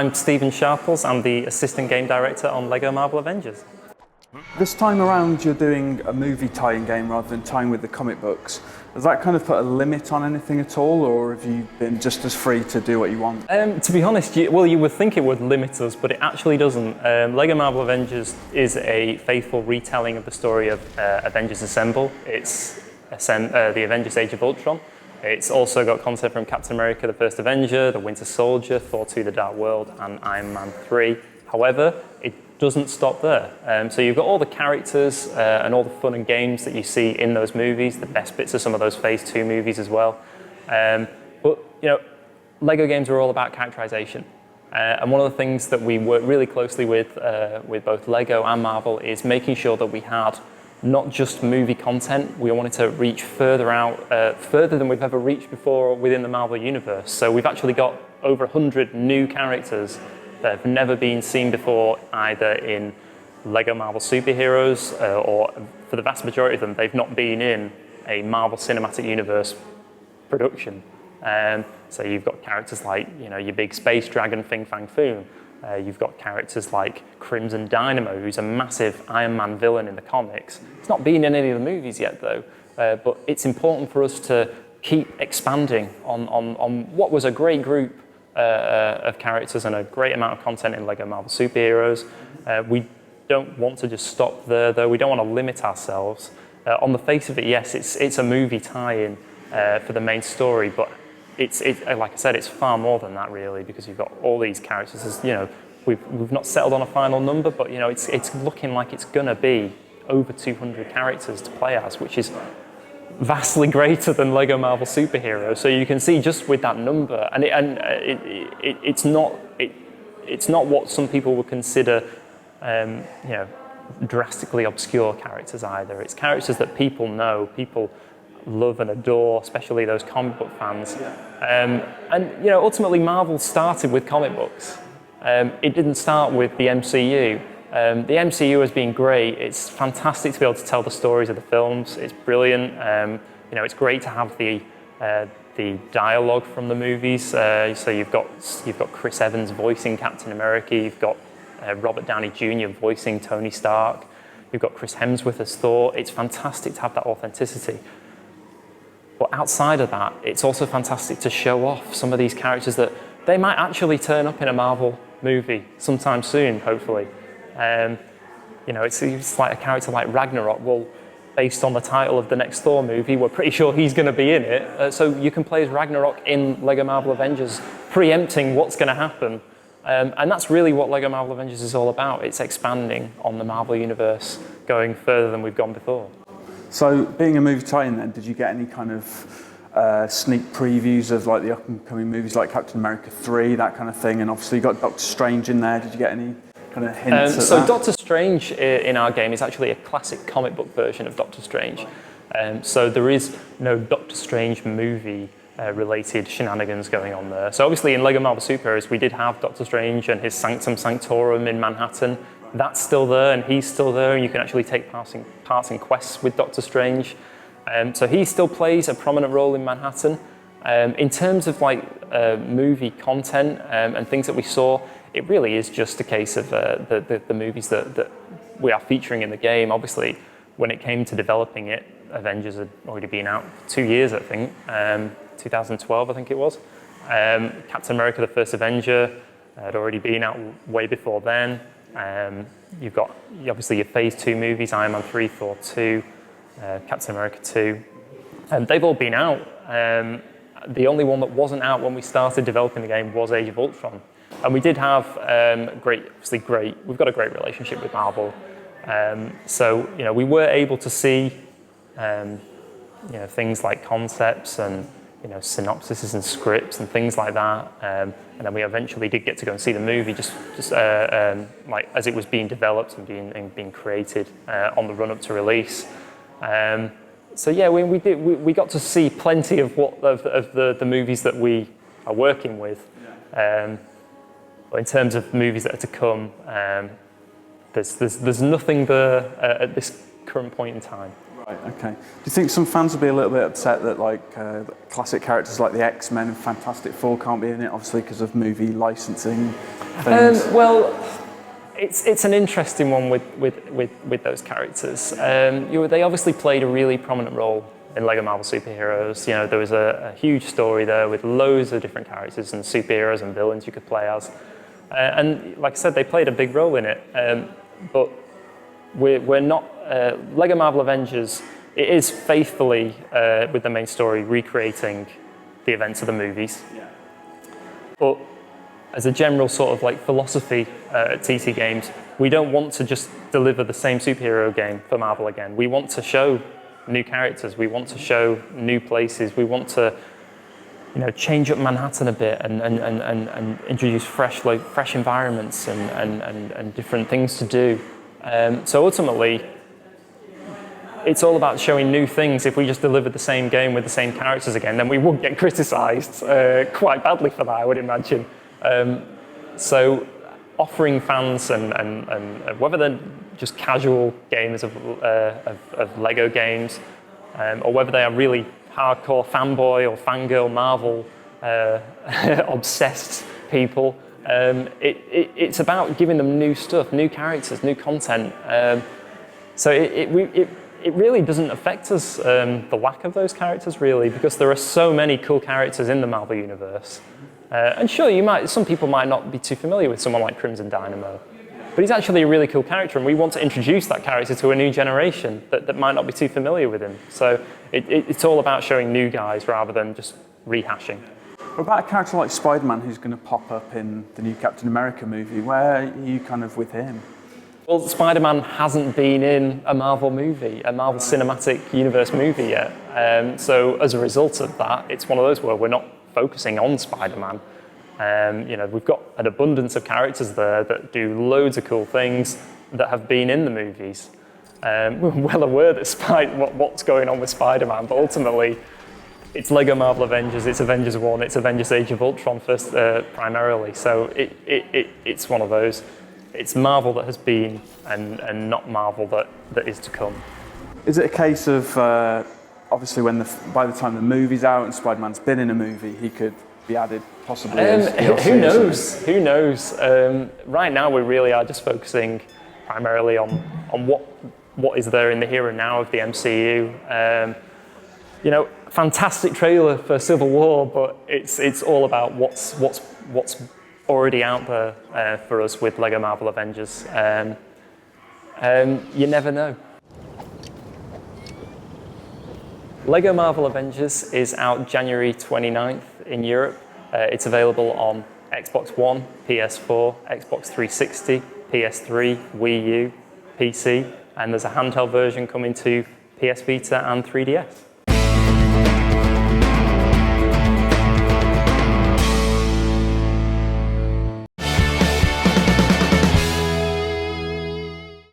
I'm Stephen Sharples. I'm the Assistant Game Director on LEGO Marvel Avengers. This time around you're doing a movie tie-in game rather than tying with the comic books. Does that kind of put a limit on anything at all, or have you been just as free to do what you want? To be honest, you would think it would limit us, but it actually doesn't. LEGO Marvel Avengers is a faithful retelling of the story of Avengers Assemble. It's the Avengers Age of Ultron. It's also got content from Captain America, the First Avenger, the Winter Soldier, Thor 2, The Dark World, and Iron Man 3. However, it doesn't stop there. So you've got all the characters and all the fun and games that you see in those movies, the best bits of some of those Phase 2 movies as well. But LEGO games are all about characterization. And one of the things that we work really closely with both LEGO and Marvel is making sure that we had not just movie content, we wanted to reach further out, further than we've ever reached before within the Marvel Universe. So we've actually got over 100 new characters that have never been seen before, either in LEGO Marvel Superheroes, or for the vast majority of them, they've not been in a Marvel Cinematic Universe production. So you've got characters like, your big space dragon, Fin Fang Foom. You've got characters like Crimson Dynamo, who's a massive Iron Man villain in the comics. It's not been in any of the movies yet, though, but it's important for us to keep expanding on what was a great group of characters and a great amount of content in LEGO Marvel Superheroes. We don't want to just stop there, though. We don't want to limit ourselves. On the face of it, yes, it's a movie tie-in for the main story, but it's like I said, it's far more than that, really, because you've got all these characters. We've not settled on a final number, but it's looking like it's going to be over 200 characters to play as, which is vastly greater than LEGO Marvel Superheroes. So you can see just with that number, and it's not what some people would consider, drastically obscure characters either. It's characters that people know, people love and adore, especially those comic book fans. Ultimately Marvel started with comic books. It didn't start with the MCU. The MCU has been great. It's fantastic to be able to tell the stories of the films. It's brilliant. It's great to have the dialogue from the movies. So you've got Chris Evans voicing Captain America. You've got Robert Downey Jr. voicing Tony Stark. You've got Chris Hemsworth as Thor. It's fantastic to have that authenticity. But outside of that, it's also fantastic to show off some of these characters that they might actually turn up in a Marvel movie sometime soon, hopefully. It's like a character like Ragnarok. Well, based on the title of the next Thor movie, we're pretty sure he's going to be in it. So you can play as Ragnarok in LEGO Marvel Avengers, preempting what's going to happen. And that's really what LEGO Marvel Avengers is all about. It's expanding on the Marvel Universe, going further than we've gone before. So, being a movie tie-in then, did you get any kind of sneak previews of like the upcoming movies like Captain America 3, that kind of thing? And obviously you got Doctor Strange in there. Did you get any kind of hints at that? Doctor Strange in our game is actually a classic comic book version of Doctor Strange. So there is no Doctor Strange movie related shenanigans going on there. So obviously in LEGO Marvel Superheroes we did have Doctor Strange and his Sanctum Sanctorum in Manhattan. That's still there, and he's still there, and you can actually take parts in quests with Doctor Strange. So he still plays a prominent role in Manhattan. In terms of movie content and things that we saw, it really is just a case of the movies that we are featuring in the game. Obviously, when it came to developing it, Avengers had already been out for 2 years, I think. 2012, I think it was. Captain America, the First Avenger, had already been out way before then. You've got obviously your Phase 2 movies, Iron Man 3, Thor 2, Captain America 2. They've all been out. The only one that wasn't out when we started developing the game was Age of Ultron. And we did have we've got a great relationship with Marvel. So we were able to see things like concepts and synopsises and scripts and things like that. And then we eventually did get to go and see the movie just as it was being developed and being created on the run up to release. We got to see plenty of the movies that we are working with. But in terms of movies that are to come, there's nothing there at this current point in time. Okay. Do you think some fans will be a little bit upset that classic characters like the X-Men and Fantastic Four can't be in it, obviously because of movie licensing things? Well, it's an interesting one with those characters. They obviously played a really prominent role in Lego Marvel Superheroes. There was a huge story there with loads of different characters and superheroes and villains you could play as. And like I said, they played a big role in it. But we're not... Lego Marvel Avengers, it is faithfully, with the main story, recreating the events of the movies. Yeah. But as a general sort of philosophy at TT Games, we don't want to just deliver the same superhero game for Marvel again. We want to show new characters. We want to show new places. We want to, change up Manhattan a bit and introduce fresh environments and different things to do. So ultimately, it's all about showing new things. If we just delivered the same game with the same characters again, then we would get criticised quite badly for that, I would imagine. So offering fans and whether they're just casual gamers of Lego games, or whether they are really hardcore fanboy or fangirl Marvel obsessed people, it's about giving them new stuff, new characters, new content. So it really doesn't affect us, the lack of those characters, really, because there are so many cool characters in the Marvel Universe. And sure, some people might not be too familiar with someone like Crimson Dynamo, but he's actually a really cool character, and we want to introduce that character to a new generation that might not be too familiar with him. So it's all about showing new guys rather than just rehashing. What about a character like Spider-Man who's going to pop up in the new Captain America movie? Where are you kind of with him? Well, Spider-Man hasn't been in a Marvel movie, a Marvel Cinematic Universe movie yet. So as a result of that, it's one of those where we're not focusing on Spider-Man. We've got an abundance of characters there that do loads of cool things that have been in the movies. We're well aware that what's going on with Spider-Man, but ultimately, it's Lego Marvel Avengers, it's Avengers 1, it's Avengers Age of Ultron first, primarily. So it's one of those. It's Marvel that has been and not Marvel that is to come. Is it a case of, obviously, by the time the movie's out and Spider-Man's been in a movie, he could be added possibly as DLC? Who knows? Who knows? Right now, we really are just focusing primarily on what is there in the here and now of the MCU. Fantastic trailer for Civil War, but it's all about what's already out there for us with Lego Marvel Avengers. You never know. Lego Marvel Avengers is out January 29th in Europe. It's available on Xbox One, PS4, Xbox 360, PS3, Wii U, PC, and there's a handheld version coming to PS Vita and 3DS.